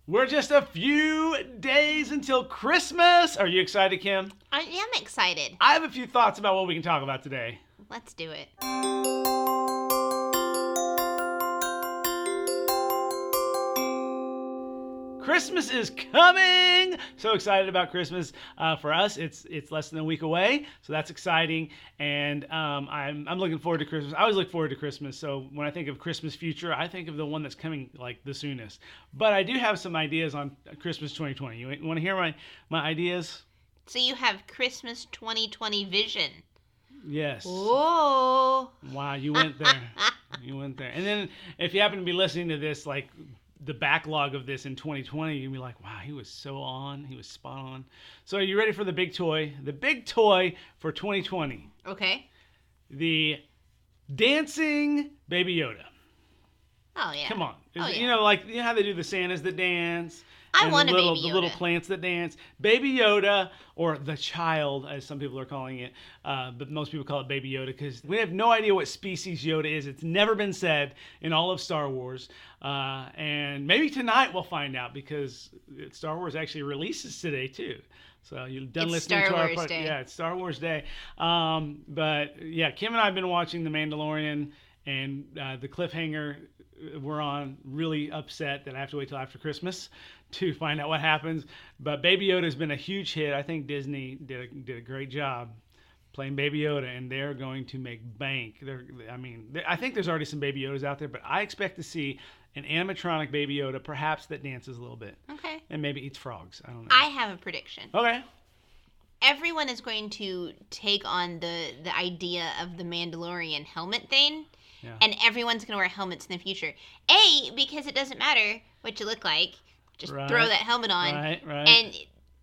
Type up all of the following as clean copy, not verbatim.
We're just a few days until Christmas. Are you excited, Kim? I am excited. I have a few thoughts about what we can talk about today. Let's do it. Christmas is coming! So excited about Christmas. For us, it's less than a week away, so that's exciting. And I'm looking forward to Christmas. I always look forward to Christmas. So when I think of Christmas future, I think of the one that's coming like the soonest. But I do have some ideas on Christmas 2020. You want to hear my ideas? So you have Christmas 2020 vision. Yes. Whoa! Wow, you went there. You went there. And then if you happen to be listening to this, like the backlog of this in 2020, you'll be like, wow, he was so on. He was spot on. So are you ready for the big toy? The big toy for 2020. Okay. The dancing Baby Yoda. Oh, yeah. Come on. Oh, yeah. You know how they do the Santas that dance? I and want a Baby Yoda. The little plants that dance. Baby Yoda, or the child, as some people are calling it, but most people call it Baby Yoda because we have no idea what species Yoda is. It's never been said in all of Star Wars. And maybe tonight we'll find out because Star Wars actually releases today too. So you've done listening to our part. Yeah, it's Star Wars Day. But yeah, Kim and I have been watching The Mandalorian, and the cliffhanger we're on, really upset that I have to wait till after Christmas to find out what happens. But Baby Yoda has been a huge hit. I think Disney did a great job playing Baby Yoda, and they're going to make bank. I think there's already some Baby Yodas out there, but I expect to see an animatronic Baby Yoda, perhaps that dances a little bit. Okay. And maybe eats frogs. I don't know. I have a prediction. Okay. Everyone is going to take on the idea of the Mandalorian helmet thing. Yeah. And everyone's going to wear helmets in the future. A, because it doesn't matter what you look like. Just throw that helmet on and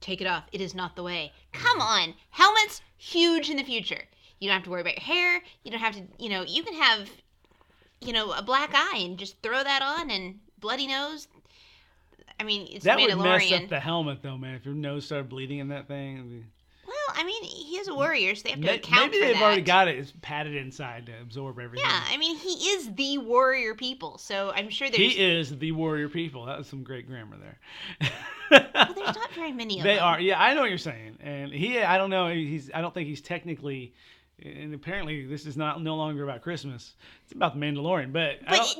take it off. It is not the way. Come on. Helmets, huge in the future. You don't have to worry about your hair. You don't have to, you can have, a black eye and just throw that on and bloody nose. I mean, it's that Mandalorian. That would mess up the helmet, though, man. If your nose started bleeding in that thing. It'd be... Well, I mean, he is a warrior, so they have to account for that. Maybe they've already got it. It's padded inside to absorb everything. Yeah, I mean, he is the warrior people, so I'm sure there's... He is the warrior people. That was some great grammar there. Well, there's not very many of them. They are. Yeah, I know what you're saying. And I don't know. I don't think he's technically... And apparently, this is no longer about Christmas. It's about the Mandalorian. But it's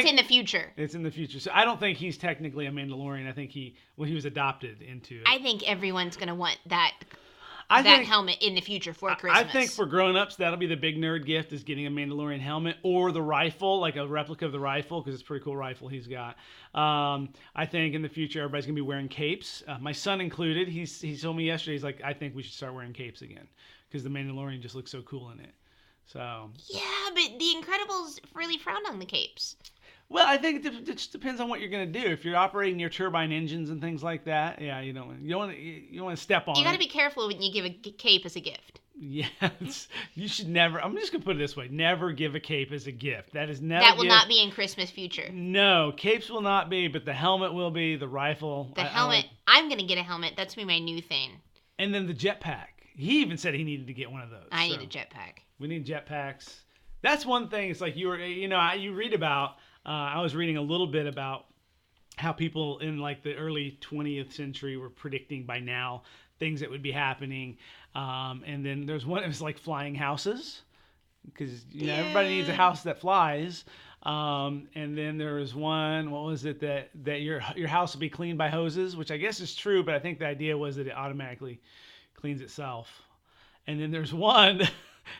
in the future. It's in the future. So I don't think he's technically a Mandalorian. I think he was adopted into... I think everyone's going to want that... helmet in the future for Christmas. I think for grown-ups, that'll be the big nerd gift is getting a Mandalorian helmet or the rifle, like a replica of the rifle, because it's a pretty cool rifle he's got. I think in the future, everybody's going to be wearing capes. My son included. He told me yesterday, he's like, I think we should start wearing capes again because the Mandalorian just looks so cool in it. So yeah, but The Incredibles really frowned on the capes. Well, I think it just depends on what you're going to do. If you're operating your turbine engines and things like that, yeah, you don't want to step on it. You got to be careful when you give a cape as a gift. Yes, you should never. I'm just going to put it this way: never give a cape as a gift. That is never. That will not be in Christmas future. No, capes will not be, but the helmet will be. The rifle. The helmet. I'm going to get a helmet. That's going to be my new thing. And then the jetpack. He even said he needed to get one of those. I need a jetpack. We need jetpacks. That's one thing. It's like you read about. I was reading a little bit about how people in like the early 20th century were predicting by now things that would be happening. And then there's one, it was like flying houses because everybody needs a house that flies. And then there was one, what was it, that your house will be cleaned by hoses, which I guess is true, but I think the idea was that it automatically cleans itself. And then there's one,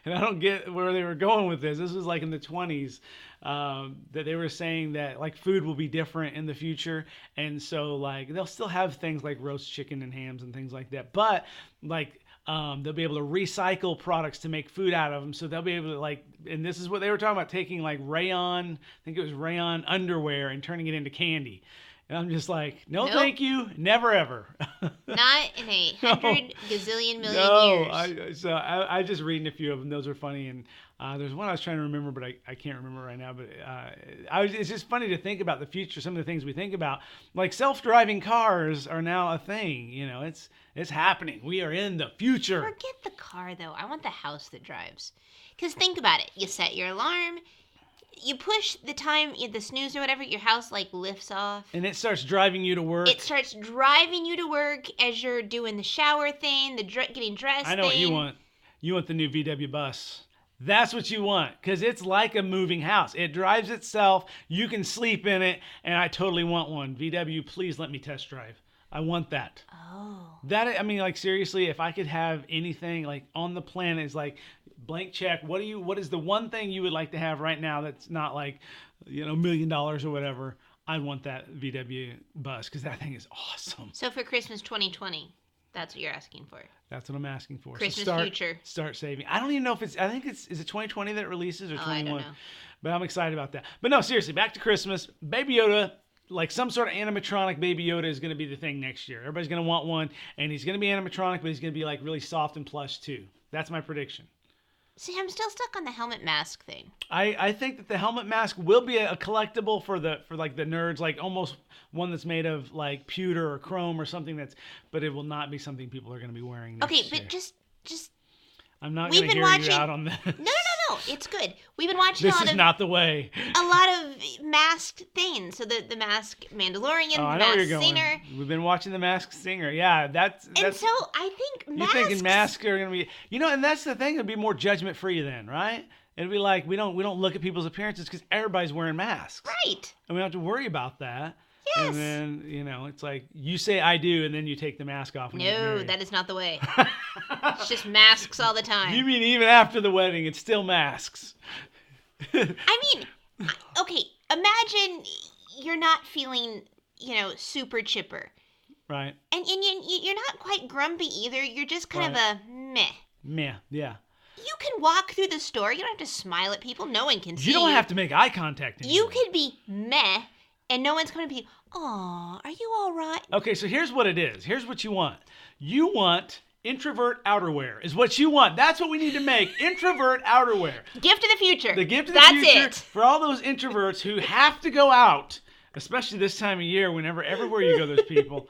and I don't get where they were going with this. This was like in the 20s. That they were saying that like food will be different in the future, and so like they'll still have things like roast chicken and hams and things like that, but like they'll be able to recycle products to make food out of them. So they'll be able to like, and this is what they were talking about, taking like rayon, I think it was rayon underwear and turning it into candy. And I'm just like, nope. Thank you, never ever. Not in 100 gazillion million years. years. I just reading a few of them. Those are funny, and there's one I was trying to remember, but I can't remember right now. But it's just funny to think about the future. Some of the things we think about, like self-driving cars, are now a thing. It's happening. We are in the future. Forget the car, though. I want the house that drives. Because think about it. You set your alarm. you push the time, the snooze or whatever, your house like lifts off. And it starts driving you to work. It starts driving you to work as you're doing the shower thing, the getting dressed I know what you want. You want the new VW bus. That's what you want, because it's like a moving house. It drives itself. You can sleep in it, and I totally want one. VW, please let me test drive. I want that. Oh. That, I mean, like, seriously, if I could have anything like on the planet, is like blank check. What is the one thing you would like to have right now that's not like, $1 million or whatever? I want that VW bus, because that thing is awesome. So for Christmas 2020, that's what you're asking for. That's what I'm asking for. Christmas future. Start saving. I don't even know if is it 2020 that it releases or 21? I don't know. But I'm excited about that. But no, seriously, back to Christmas. Baby Yoda, like some sort of animatronic Baby Yoda is going to be the thing next year. Everybody's going to want one, and he's going to be animatronic, but he's going to be like really soft and plush too. That's my prediction. See, I'm still stuck on the helmet mask thing. I think that the helmet mask will be a collectible for like the nerds, like almost one that's made of like pewter or chrome or something but it will not be something people are going to be wearing next year. Okay, but just I'm not going to hear you out on this. No, it's good. We've been watching This is not the way. A lot of masked things. So the Masked Mandalorian, the Masked Masked Singer. Singer. We've been watching the Masked Singer. Yeah, that's. And so I think masks. You're thinking masks are going to be, and that's the thing. It'd be more judgment free then, right? It'd be like we don't look at people's appearances because everybody's wearing masks, right? And we don't have to worry about that. Yes. And then, it's like you say I do, and then you take the mask off. No, that is not the way. It's just masks all the time. You mean even after the wedding, it's still masks? I mean, okay, imagine you're not feeling, super chipper. Right. And you're not quite grumpy either. You're just kind of a meh. Meh, yeah. You can walk through the store. You don't have to smile at people. No one can see you. You don't have to make eye contact anymore. You could be meh, and no one's going to be, "Aw, are you all right?" Okay, so here's what it is. Here's what you want. You want introvert outerwear is what you want. That's what we need to make. Introvert outerwear. Gift of the future. The gift of the future. That's it. For all those introverts who have to go out, especially this time of year, everywhere you go, there's people.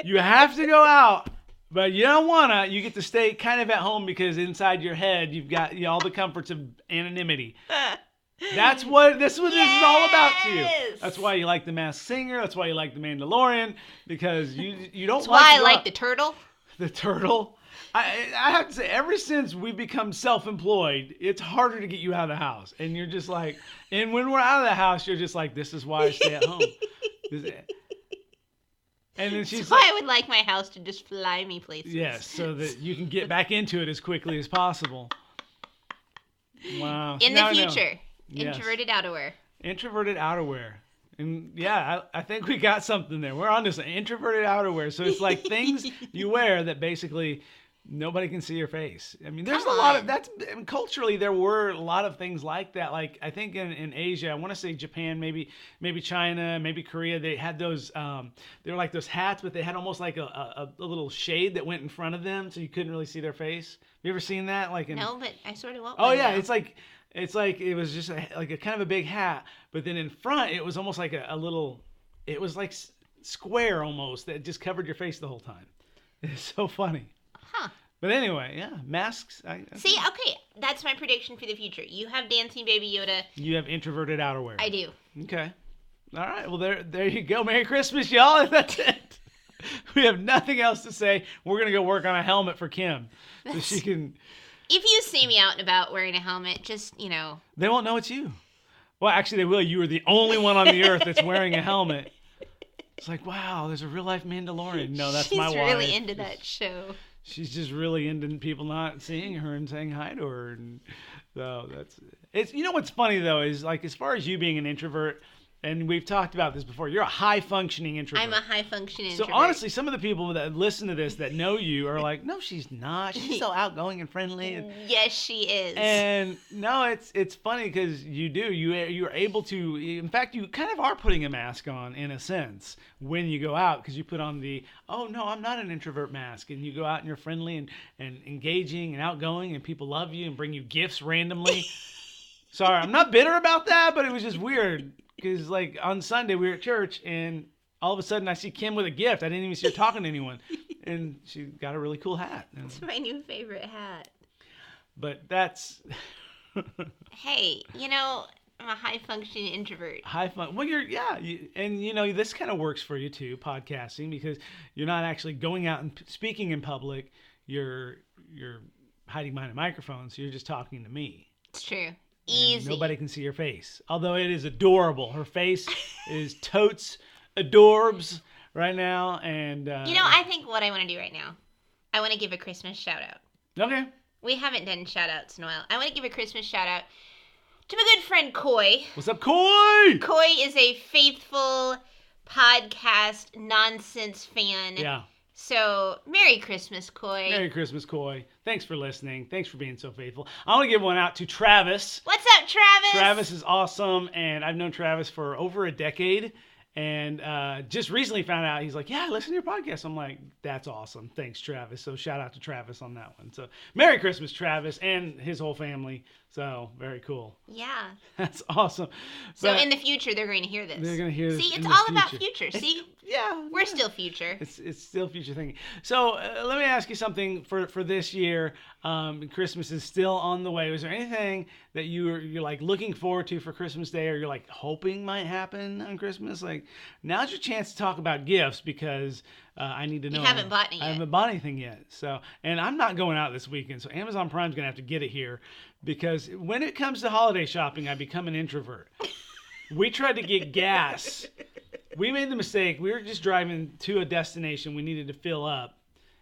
You have to go out, but you don't wanna. You get to stay kind of at home because inside your head you've got all the comforts of anonymity. That's what this is all about to you. That's why you like the Masked Singer. That's why you like the Mandalorian, because you don't. That's why I like the turtle. The turtle. I have to say, ever since we've become self-employed, it's harder to get you out of the house, and you're just like, and when we're out of the house, you're just like, this is why I stay at home. And then she's why I would like my house to just fly me places. Yes, so that you can get back into it as quickly as possible. Wow. In the future. Introverted outerwear. Introverted outerwear. And yeah, I think we got something there. We're on this introverted outerwear. So it's like things you wear that basically nobody can see your face. I mean, there's a lot of culturally there were a lot of things like that. Like I think in Asia, I want to say Japan, maybe China, maybe Korea, they had those they were like those hats, but they had almost like a little shade that went in front of them so you couldn't really see their face. You ever seen that? No, but I sort of want one. Oh yeah, now. It's like it was just like a kind of a big hat, but then in front it was almost like a little, it was like square almost that just covered your face the whole time. It's so funny. Huh. But anyway, yeah, masks. See, okay, that's my prediction for the future. You have dancing Baby Yoda. You have introverted outerwear. I do. Okay. All right. Well, there you go. Merry Christmas, y'all. That's it. We have nothing else to say. We're gonna go work on a helmet for Kim so she can. If you see me out and about wearing a helmet, just, They won't know it's you. Well, actually, they will. You are the only one on the earth that's wearing a helmet. It's like, wow, there's a real-life Mandalorian. No, that's my wife. She's really into that show. She's just really into people not seeing her and saying hi to her. And so it's. What's funny, though, is like as far as you being an introvert, and we've talked about this before, you're a high-functioning introvert. I'm a high-functioning introvert. So honestly, some of the people that listen to this that know you are like, no, she's not. She's so outgoing and friendly. Yes, she is. And no, it's funny because you do. You're able to. In fact, you kind of are putting a mask on in a sense when you go out because you put on the, oh no, I'm not an introvert mask, and you go out and you're friendly and engaging and outgoing, and people love you and bring you gifts randomly. Sorry, I'm not bitter about that, but it was just weird. Because, like, on Sunday, we were at church, and all of a sudden, I see Kim with a gift. I didn't even see her talking to anyone. And she got a really cool hat. It's my new favorite hat. But that's... Hey, I'm a high-functioning introvert. Well, this kind of works for you too, podcasting, because you're not actually going out and speaking in public. You're hiding behind a microphone, so you're just talking to me. It's true. Easy. And nobody can see your face, although it is adorable. Her face is totes adorbs right now, and I think what I want to do right now, I want to give a Christmas shout out. Okay. We haven't done shout outs in a while. I want to give a Christmas shout out to my good friend Coy. What's up, Coy? Coy is a faithful podcast nonsense fan. Yeah. So, Merry Christmas, Coy. Merry Christmas, Coy. Thanks for listening. Thanks for being so faithful. I want to give one out to Travis. What's up, Travis? Travis is awesome, and I've known Travis for over a decade. And just recently found out, he's like, yeah, listen to your podcast. I'm like, that's awesome. Thanks, Travis. So shout out to Travis on that one. So Merry Christmas, Travis, and his whole family. So very cool. Yeah. That's awesome. So in the future, they're going to hear this. They're going to hear this. See, it's all about future. See? Yeah. We're still future. It's still future thinking. So let me ask you something for this year. Christmas is still on the way. Was there anything that you're like looking forward to for Christmas Day, or you're like hoping might happen on Christmas? Like, now's your chance to talk about gifts, because I need to know. You haven't bought any yet. I haven't bought anything yet. So, and I'm not going out this weekend, so Amazon Prime's gonna have to get it here, because when it comes to holiday shopping, I become an introvert. We tried to get gas. We made the mistake. We were just driving to a destination we needed to fill up,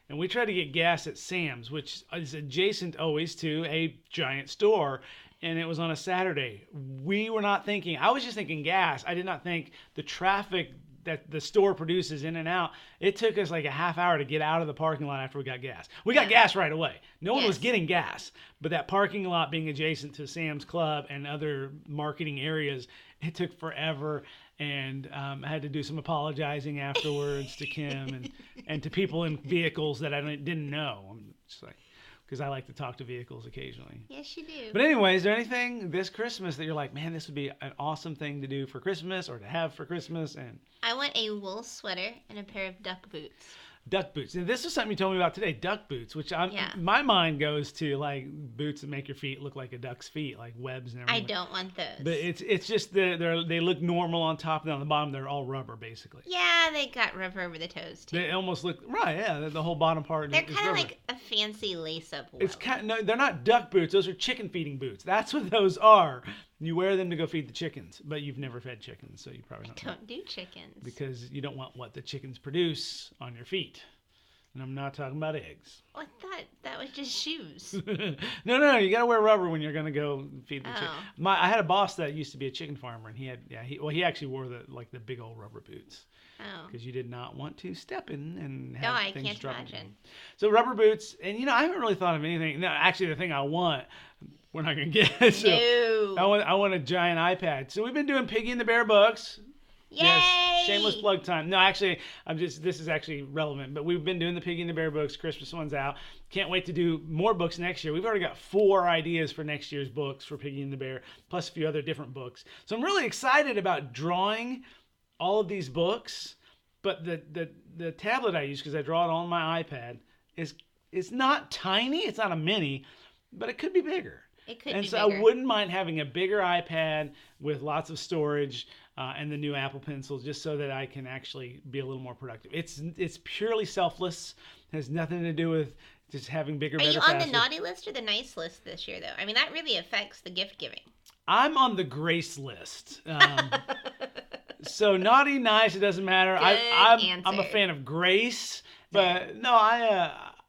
and we tried to get gas at Sam's, which is adjacent always to a giant store, and it was on a Saturday. We were not thinking. I was just thinking gas. I did not think the traffic that the store produces in and out. It took us like a half hour to get out of the parking lot after we got gas. We got gas right away. No one was getting gas, but that parking lot being adjacent to Sam's Club and other marketing areas, it took forever. And I had to do some apologizing afterwards to Kim and to people in vehicles that I didn't know. I'm just like, because I like to talk to vehicles occasionally. Yes, you do. But anyway, is there anything this Christmas that you're like, man, this would be an awesome thing to do for Christmas or to have for Christmas? And I want a wool sweater and a pair of duck boots. Duck boots. And this is something you told me about today, duck boots, which my mind goes to like boots that make your feet look like a duck's feet, like webs and everything. I don't want those. But it's just they look normal on top, and on the bottom they're all rubber basically. Yeah, they got rubber over the toes too. They almost look right. Yeah, the whole bottom part. They're kind of like a fancy lace-up. It's no, they're not duck boots. Those are chicken feeding boots. That's what those are. You wear them to go feed the chickens, but you've never fed chickens, so you probably don't do chickens because you don't want what the chickens produce on your feet. And I'm not talking about eggs. I thought that was just shoes. No. You got to wear rubber when you're going to go feed the chicken. I had a boss that used to be a chicken farmer, and he actually wore the big old rubber boots. Oh. Because you did not want to step in and have things I can't imagine. So rubber boots, and I haven't really thought of anything. No, actually, the thing I want, we're not going to get. So no. I want a giant iPad. So we've been doing Piggy and the Bear books. Yay! Yes, shameless plug time. No, actually, this is actually relevant, but we've been doing the Piggy and the Bear books. Christmas one's out. Can't wait to do more books next year. We've already got 4 ideas for next year's books for Piggy and the Bear, plus a few other different books. So I'm really excited about drawing all of these books, but the tablet I use, because I draw it on my iPad, is not tiny. It's not a mini, but it could be bigger. It could be bigger. I wouldn't mind having a bigger iPad with lots of storage and the new Apple Pencil, just so that I can actually be a little more productive. It's purely selfless. It has nothing to do with just having bigger, better, faster. Are you on the naughty list or the nice list this year, though? I mean, that really affects the gift giving. I'm on the grace list. So naughty, nice, it doesn't matter. I'm a fan of grace, but no,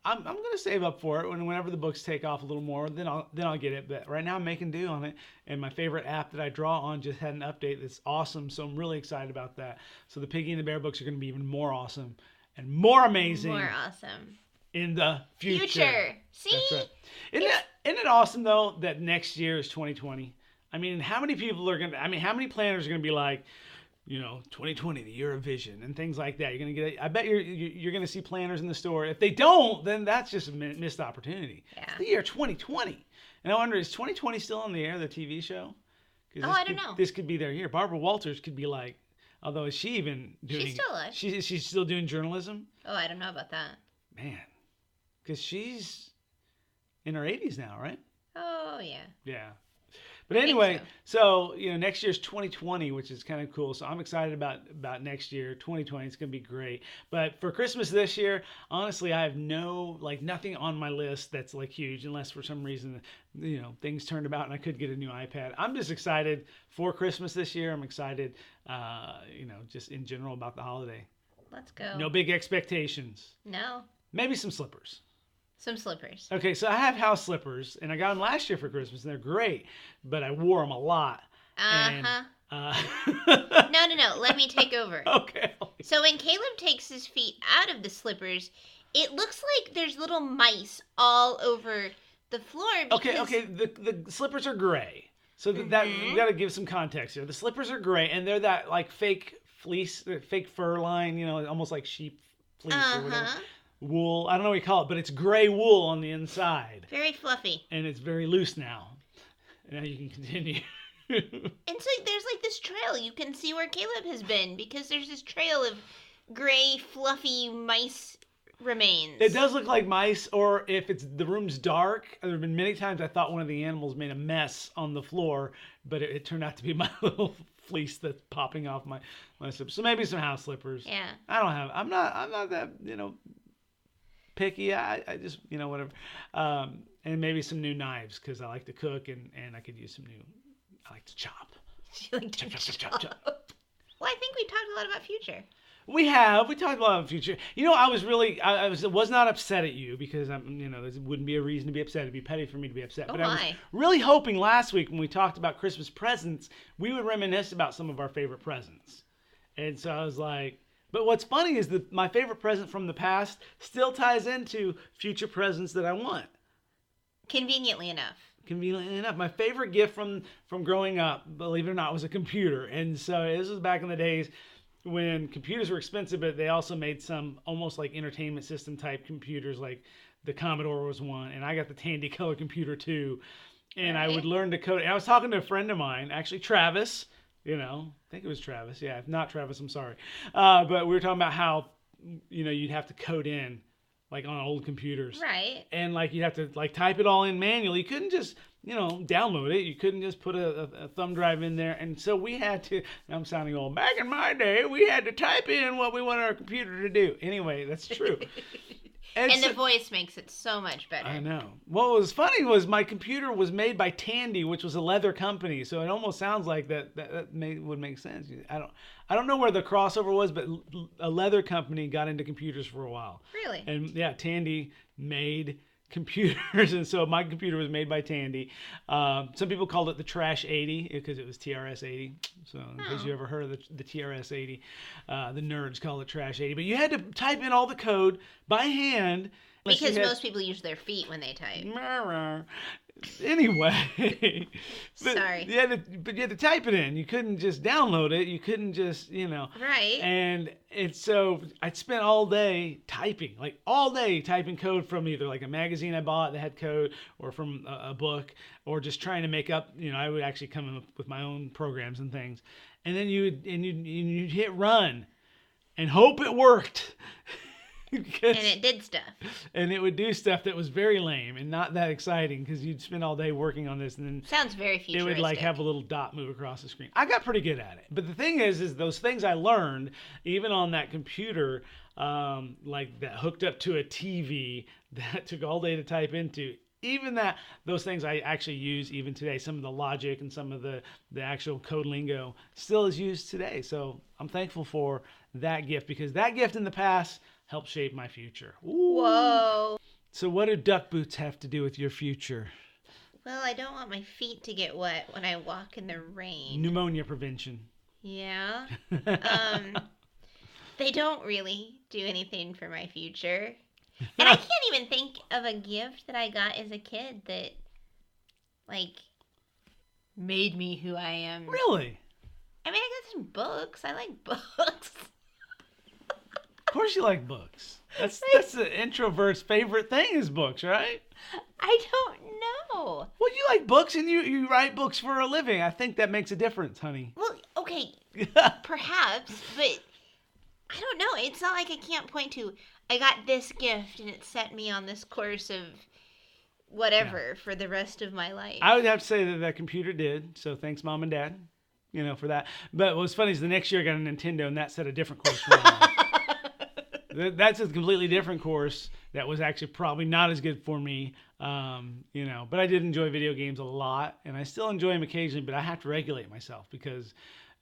I'm going to save up for it whenever the books take off a little more. Then I'll get it. But right now I'm making do on it. And my favorite app that I draw on just had an update that's awesome. So I'm really excited about that. So the Piggy and the Bear books are going to be even more awesome and more amazing. More awesome. In the future. See? That's right. Isn't it awesome though that next year is 2020? I mean, how many planners are going to be like, 2020, the year of vision, and things like that. I bet you're going to see planners in the store. If they don't, then that's just a missed opportunity. Yeah. It's the year 2020. And I wonder, is 2020 still on the air, the TV show? I don't know. This could be their year. Barbara Walters could be like, although is she even doing... She's still alive. She's still doing journalism? Oh, I don't know about that. Man. Because she's in her 80s now, right? Oh, yeah. Yeah. But anyway, so next year's 2020, which is kind of cool. So I'm excited about next year, 2020. It's gonna be great. But for Christmas this year, honestly, I have nothing on my list that's like huge, unless for some reason things turned about and I could get a new iPad. I'm just excited for Christmas this year. I'm excited, just in general about the holiday. Let's go. No big expectations. No. Maybe some slippers. Some slippers. Okay, so I have house slippers, and I got them last year for Christmas, and they're great, but I wore them a lot. No. Let me take over. Okay. So when Caleb takes his feet out of the slippers, it looks like there's little mice all over the floor. Okay. The slippers are gray. So that we got to give some context here. The slippers are gray, and they're that like fake fleece, fake fur line, almost like sheep fleece or whatever. Wool. I don't know what you call it, but it's gray wool on the inside. Very fluffy. And it's very loose now. Now you can continue. And so there's like this trail. You can see where Caleb has been because there's this trail of gray, fluffy mice remains. It does look like mice, or if the room's dark. There have been many times I thought one of the animals made a mess on the floor, but it turned out to be my little fleece that's popping off my slippers. So maybe some house slippers. Yeah. I'm not that, picky. I just, whatever. And maybe some new knives because I like to cook and I could use some new. I like to chop. You like to chop. Well, I think we talked a lot about future. We talked a lot about future. I was not upset at you because there wouldn't be a reason to be upset. It'd be petty for me to be upset. But I was really hoping last week when we talked about Christmas presents, we would reminisce about some of our favorite presents. And so I was like, but what's funny is that my favorite present from the past still ties into future presents that I want. Conveniently enough, my favorite gift from growing up, believe it or not, was a computer. And so this was back in the days when computers were expensive, but they also made some almost like entertainment system type computers, like the Commodore was one, and I got the Tandy Color computer too. And I would learn to code. And I was talking to a friend of mine, actually Travis. I think it was Travis. Yeah, if not Travis, I'm sorry. But we were talking about how you'd have to code in like on old computers. Right. And like you'd have to like type it all in manually. You couldn't just, download it. You couldn't just put a thumb drive in there. And so we had to, I'm sounding old, back in my day, we had to type in what we wanted our computer to do. Anyway, that's true. And the voice makes it so much better. I know. What was funny was my computer was made by Tandy, which was a leather company. So it almost sounds like that would make sense. I don't know where the crossover was, but a leather company got into computers for a while. Really? And yeah, Tandy made computers, and so my computer was made by Tandy. Some people called it the Trash 80 because it was TRS 80. So in case you ever heard of the TRS 80, the nerds call it Trash 80. But you had to type in all the code by hand. Because most people use their feet when they type. Anyway. Sorry. You had to type it in. You couldn't just download it. You couldn't just, Right. And so I'd spent all day typing, like all day typing code from either like a magazine I bought that had code or from a book or just trying to make up, I would actually come up with my own programs and things. And then you'd hit run and hope it worked. And it did stuff. And it would do stuff that was very lame and not that exciting because you'd spend all day working on this and then sounds very futuristic. It would like have a little dot move across the screen. I got pretty good at it. But the thing is those things I learned even on that computer, like that hooked up to a TV that took all day to type into. Even those things I actually use even today. Some of the logic and some of the actual code lingo still is used today. So I'm thankful for that gift because that gift in the past help shape my future. Ooh. Whoa. So what do duck boots have to do with your future? Well, I don't want my feet to get wet when I walk in the rain. Pneumonia prevention. Yeah. They don't really do anything for my future. And I can't even think of a gift that I got as a kid that, made me who I am. Really? I mean, I got some books. I like books. Of course you like books. That's the introvert's favorite thing is books, right? I don't know. Well, you like books and you write books for a living. I think that makes a difference, honey. Well, okay, perhaps, but I don't know. It's not like I can't point to, I got this gift and it set me on this course of whatever for the rest of my life. I would have to say that computer did. So thanks, Mom and Dad, for that. But what's funny is the next year I got a Nintendo, and that set a different course for me. That's a completely different course that was actually probably not as good for me. But I did enjoy video games a lot, and I still enjoy them occasionally, but I have to regulate myself because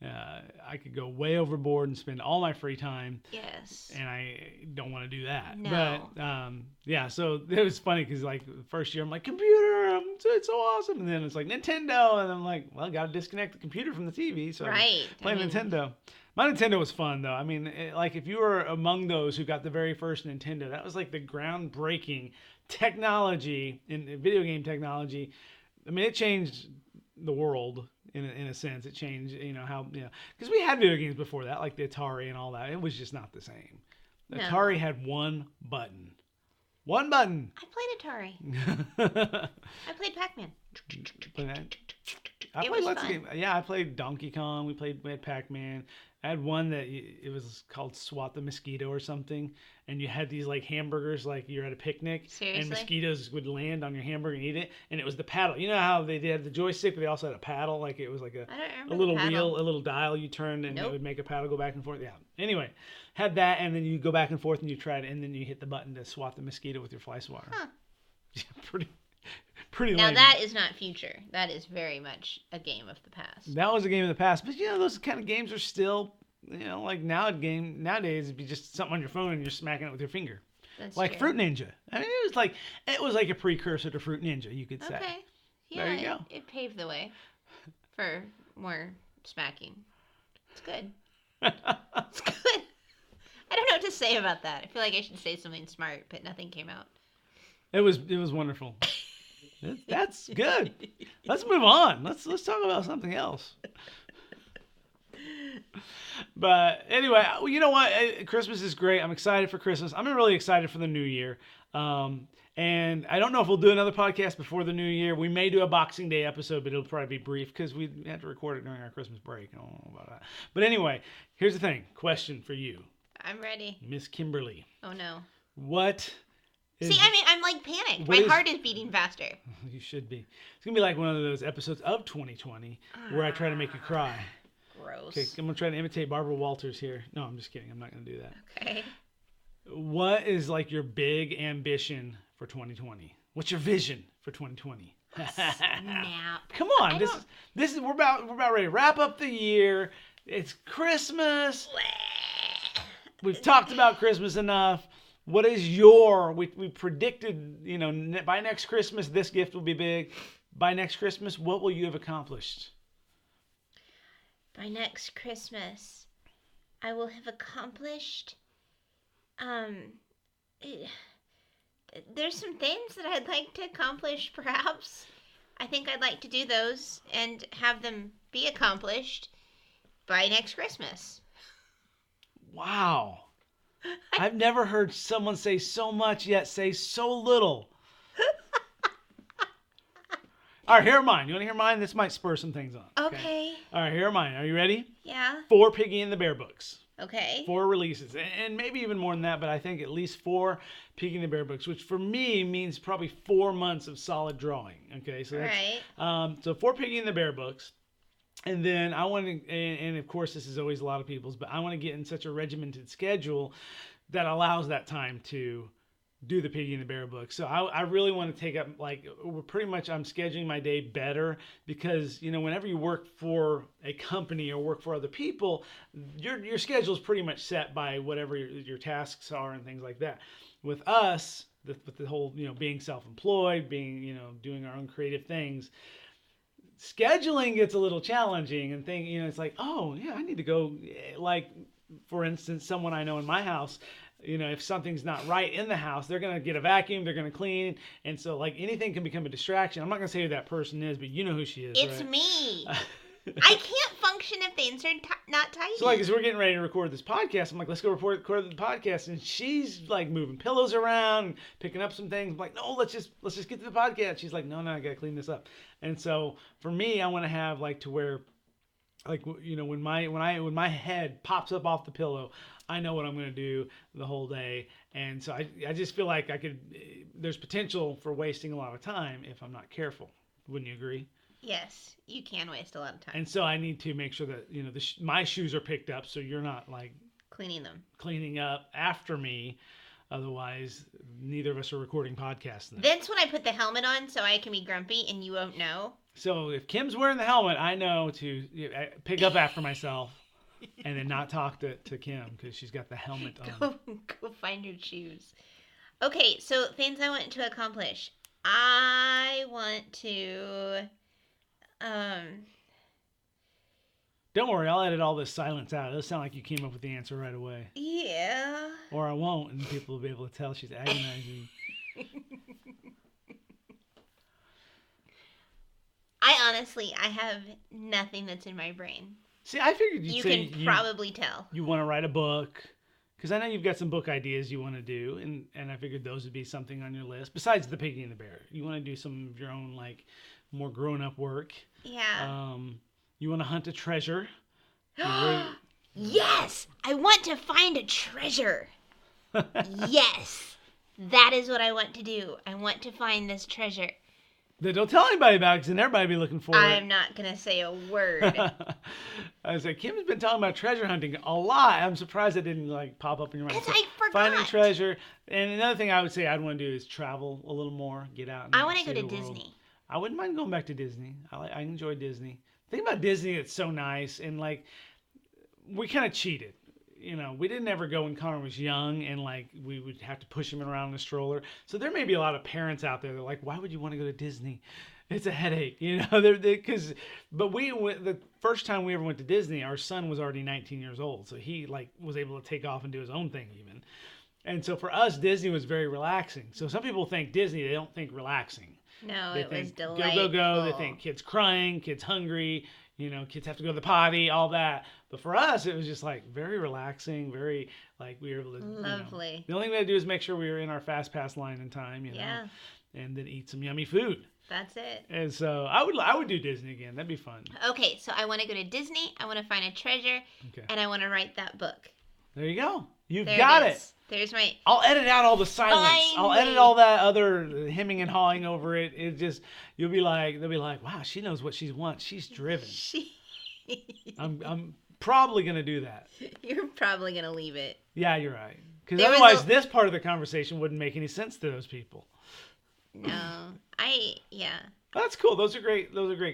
I could go way overboard and spend all my free time. Yes. And I don't want to do that. No. But, so it was funny because, like, the first year I'm like, computer, it's so awesome. And then it's like, Nintendo. And I'm like, well, I got to disconnect the computer from the TV. So right. play Nintendo. My Nintendo was fun, though. I mean, if you were among those who got the very first Nintendo, that was like the groundbreaking technology in video game technology. I mean, it changed the world in a sense. It changed, how, because we had video games before that, like the Atari and all that. It was just not the same. The Atari had one button. One button. I played Atari. I played Pac-Man. I played lots of games. Yeah, I played Donkey Kong. We had Pac-Man. I had one that it was called Swat the Mosquito or something, and you had these like hamburgers, like you're at a picnic. Seriously? And mosquitoes would land on your hamburger and eat it, and it was the paddle. You know how they had the joystick, but they also had a paddle, like it was like a little wheel, a little dial you turned, and it would make a paddle go back and forth. Yeah. Anyway, had that, and then you go back and forth, and you try it, and then you hit the button to swat the mosquito with your fly swatter. Huh. Yeah, pretty. Now lame. that is not future. That is very much a game of the past. That was a game of the past, but those kind of games are still, like nowadays it'd be just something on your phone and you're smacking it with your finger. That's like true. Fruit Ninja. I mean, it was like a precursor to Fruit Ninja, you could say. Okay. Yeah, there you go. It paved the way for more smacking. It's good. It's good. I don't know what to say about that. I feel like I should say something smart, but nothing came out. It was wonderful. That's good. Let's move on. Let's talk about something else. But anyway, you know what? Christmas is great. I'm excited for Christmas. I'm really excited for the new year. And I don't know if we'll do another podcast before the new year. We may do a Boxing Day episode, but it'll probably be brief because we had to record it during our Christmas break. I don't know about that. But anyway, here's the thing. Question for you. I'm ready. Miss Kimberly. Oh, no. What is... See, I mean, I'm like panicked. My heart is beating faster. You should be. It's going to be like one of those episodes of 2020 where I try to make you cry. Gross. Okay, I'm going to try to imitate Barbara Walters here. No, I'm just kidding. I'm not going to do that. Okay. What is like your big ambition for 2020? What's your vision for 2020? Snap. Come on. This is we're about ready to wrap up the year. It's Christmas. We've talked about Christmas enough. What is we predicted, by next Christmas this gift will be big. By next Christmas, what will you have accomplished? By next Christmas, I will have accomplished there's some things that I'd like to accomplish, perhaps. I think I'd like to do those and have them be accomplished by next Christmas. Wow. I've never heard someone say so much yet say so little. All right, here are mine. You want to hear mine? This might spur some things on. Okay. All right, here are mine. Are you ready? Yeah. 4 Piggy and the Bear books. Okay. 4 releases, and maybe even more than that, but I think at least 4 Piggy and the Bear books, which for me means probably 4 months of solid drawing. Okay, so that's, right. So 4 Piggy and the Bear books, and then I want to, and of course this is always a lot of people's, but I want to get in such a regimented schedule that allows that time to do the Piggy and the Bear book. So I really want to take up, I'm scheduling my day better because, whenever you work for a company or work for other people, your schedule is pretty much set by whatever your tasks are and things like that. With us, with the whole, being self-employed, being, doing our own creative things, scheduling gets a little challenging and it's like, oh yeah, I need to go, like, for instance, someone I know in my house, if something's not right in the house, they're going to get a vacuum, they're going to clean. And so, anything can become a distraction. I'm not going to say who that person is, but you know who she is, It's right? me. I can't function if things are not tidy. So, as we're getting ready to record this podcast, I'm like, let's go record the podcast. And she's, moving pillows around, picking up some things. I'm like, no, let's just get to the podcast. She's like, no, I got to clean this up. And so, for me, I want to have, to where like, you know, when my head pops up off the pillow, I know what I'm going to do the whole day. And so I just feel like there's potential for wasting a lot of time if I'm not careful. Wouldn't you agree? Yes, you can waste a lot of time. And so I need to make sure that, you know, my shoes are picked up so you're not like cleaning up after me. Otherwise, neither of us are recording podcasts then. That's when I put the helmet on so I can be grumpy and you won't know. So if Kim's wearing the helmet, I know to pick up after myself and then not talk to Kim because she's got the helmet on. Go find your shoes. Okay, so things I want to accomplish. I want to... Don't worry, I'll edit all this silence out. It'll sound like you came up with the answer right away. Yeah. Or I won't, and people will be able to tell she's agonizing. I have nothing that's in my brain. See, I figured you can probably tell. You want to write a book, because I know you've got some book ideas you want to do, and I figured those would be something on your list. Besides the Piggy and the Bear, you want to do some of your own, like, more grown-up work. Yeah. You want to hunt a treasure. Yes! I want to find a treasure. Yes. That is what I want to do. I want to find this treasure. Don't tell anybody about it, because then everybody will be looking for it. I'm not going to say a word. I was like, Kim's been talking about treasure hunting a lot. I'm surprised it didn't, like, pop up in your mind. Because I forgot. Finding treasure. And another thing I would say I'd want to do is travel a little more, get out and I want to see go to the world. Disney. I wouldn't mind going back to Disney. I enjoy Disney. The thing about Disney, it's so nice, and like we kind of cheated. You know, we didn't ever go when Connor was young, and like we would have to push him around in a stroller. So there may be a lot of parents out there that are like, why would you want to go to Disney? It's a headache, you know. But the first time we ever went to Disney, our son was already 19 years old, so he like was able to take off and do his own thing even. And so for us, Disney was very relaxing. So some people think Disney, they don't think relaxing. No, It was delightful. Go. They think kids crying, kids hungry, you know, kids have to go to the potty, all that. But for us, it was just like very relaxing, very like we were able to. Lovely. You know, the only thing we had to do is make sure we were in our fast pass line in time, you know, Yeah. and then eat some yummy food. That's it. And so I would do Disney again. That'd be fun. Okay, so I want to go to Disney. I want to find a treasure, and I want to write that book. There you go. You've there got it. There's my... I'll edit out all the silence. I'll edit all that other hemming and hawing over it. It just, they'll be like, wow, she knows what she wants. She's driven. I'm probably going to do that. You're probably going to leave it. Yeah, you're right. Because otherwise this part of the conversation wouldn't make any sense to those people. No. Yeah. That's cool. Those are great.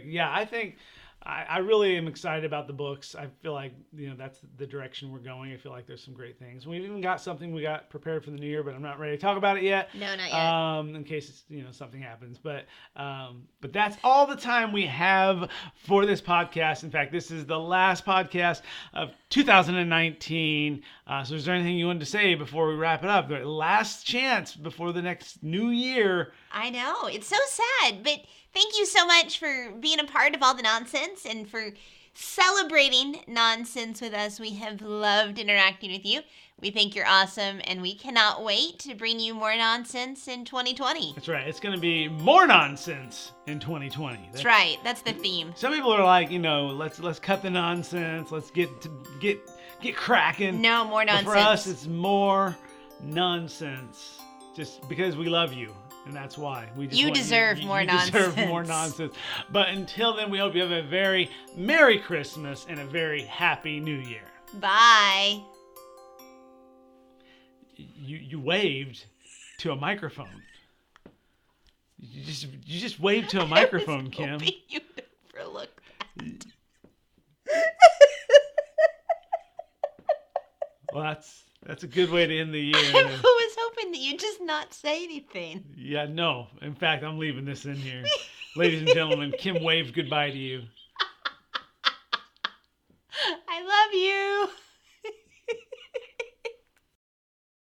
Yeah, I think I really am excited about the books. I feel like, you know, that's the direction we're going. I feel like there's some great things. We've even got something we got prepared for the new year, but I'm not ready to talk about it yet. No, not yet. In case it's, you know, something happens. But that's all the time we have for this podcast. In fact, this is the last podcast of 2019. So is there anything you wanted to say before we wrap it up? The last chance before the next new year. I know. It's so sad, but thank you so much for being a part of all the nonsense and for celebrating nonsense with us. We have loved interacting with you. We think you're awesome, and we cannot wait to bring you more nonsense in 2020. That's right. It's going to be more nonsense in 2020. That's right. That's the theme. Some people are like, you know, let's cut the nonsense. Let's get cracking. No, more nonsense. But for us, it's more nonsense. Just because we love you. And that's why. You deserve more nonsense. You deserve more nonsense. But until then, we hope you have a very Merry Christmas and a very Happy New Year. Bye. You waved to a microphone. You just waved to a microphone, Kim. I was hoping you'd overlook that. Well, that's a good way to end the year. I was hoping that you'd just not say anything. Yeah, no. In fact, I'm leaving this in here. Ladies and gentlemen, Kim waved goodbye to you. I love you.